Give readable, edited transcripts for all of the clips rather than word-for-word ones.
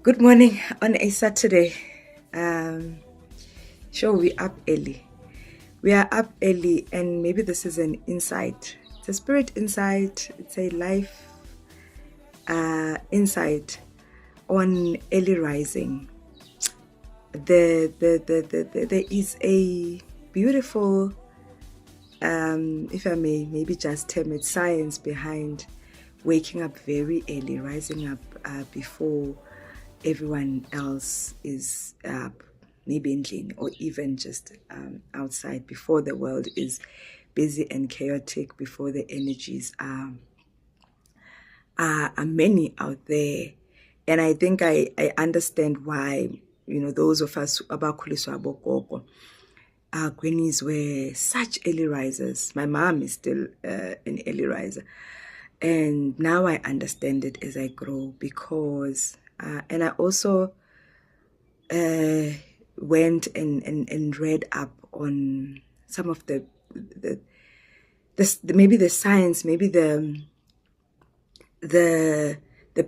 Good morning on a Saturday. Sure, we up early. We are up early, and maybe this is an insight. It's a spirit insight. It's a life insight on early rising. There is a beautiful, if I may, maybe just term it, science behind waking up very early, rising up before everyone else is up, maybe in clean, or even just outside, before the world is busy and chaotic, before the energies are many out there. And I think I understand why, those of us abakhuliswa abogogo, our grannies were such early risers. My mom is still an early riser. And now I understand it as I grow because, and I also went and read up on some of the maybe the science, maybe the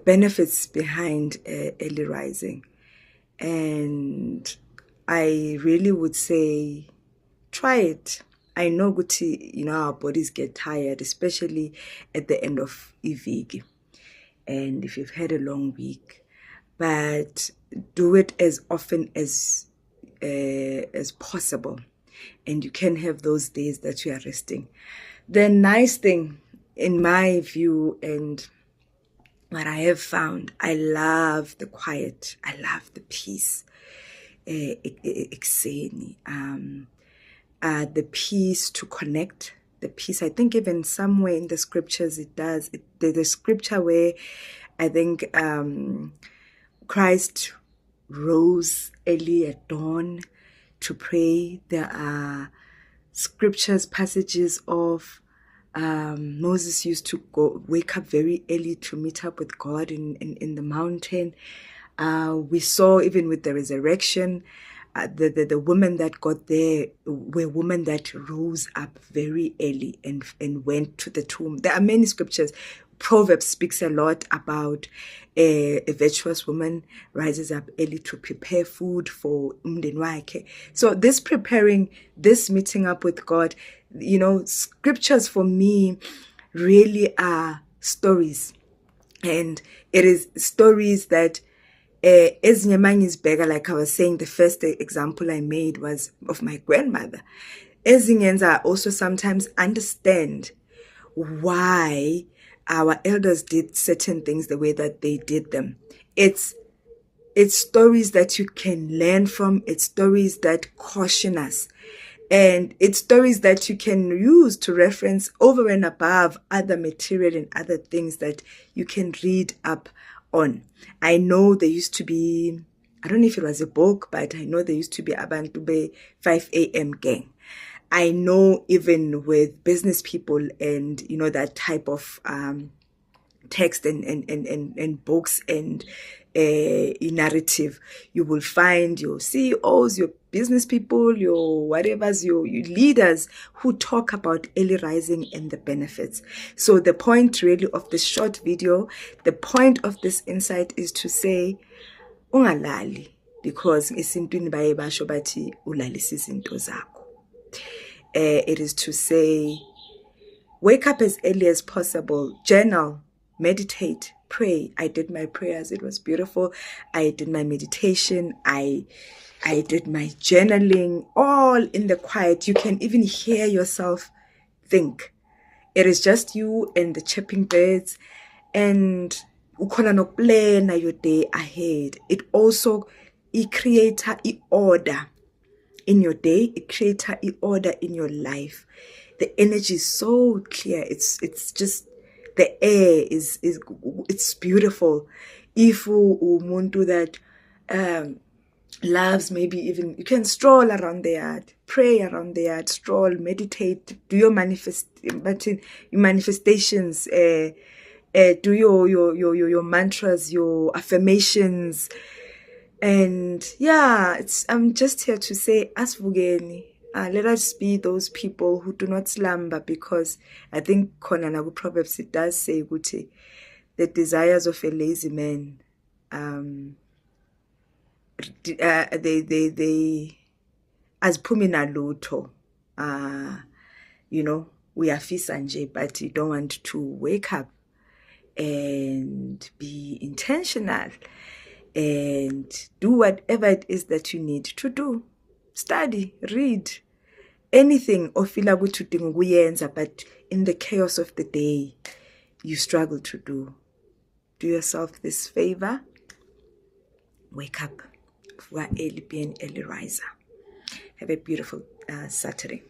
benefits behind early rising. And I really would say, try it. I know Guti, our bodies get tired, especially at the end of iviki. And if you've had a long week, but do it as often as possible. And you can have those days that you are resting. The nice thing, in my view, and what I have found, I love the quiet. I love the peace. The peace to connect, the peace. I think even somewhere in the scriptures it does. There's a scripture where I think Christ rose early at dawn to pray. There are scriptures, passages of Moses used to wake up very early to meet up with God in the mountain. We saw even with the resurrection, the women that got there were women that rose up very early and went to the tomb. There are many scriptures. Proverbs speaks a lot about a virtuous woman rises up early to prepare food for umndeni wakhe. So this preparing, this meeting up with God, scriptures for me really are stories. And it is stories that ezinye mangizibheka, like I was saying, the first example I made was of my grandmother. Ezinyenza I also sometimes understand why our elders did certain things the way that they did them. It's stories that you can learn from. It's stories that caution us. And it's stories that you can use to reference over and above other material and other things that you can read up on. I know there used to be, I don't know if it was a book, but I know there used to be Abantu Be 5 a.m. gang. I know even with business people and, that type of text and books and narrative, you will find your CEOs, your business people, your whatevers, your leaders who talk about early rising and the benefits. So the point really of this short video, the point of this insight is to say, ungalali, because esintwini baye basho bathi ulalisa izinto zakho. It is to say, wake up as early as possible, journal, meditate, pray. I did my prayers. It was beautiful. I did my meditation. I did my journaling, all in the quiet. You can even hear yourself think. It is just you and the chirping birds, and ukhona nokuplana your day ahead. It also creates order in your day. It creates order in your life. The energy is so clear. It's just, the air is it's beautiful. If umuntu that loves, maybe even you can stroll around the yard, pray around the yard, stroll, meditate, do your manifestations, do your mantras, your affirmations. And yeah, I'm just here to say, asivukeni. Let us be those people who do not slumber, because I think khona Proverbs it does say ukuthi the desires of a lazy man they aziphumi nalutho. You know, uyafisa nje, but you don't want to wake up and be intentional and do whatever it is that you need to do. Study, read, anything ofila ukuthi udinga ukuyenza, but in the chaos of the day you struggle to do. Do yourself this favor. Wake up. Early, be an early riser. Have a beautiful Saturday.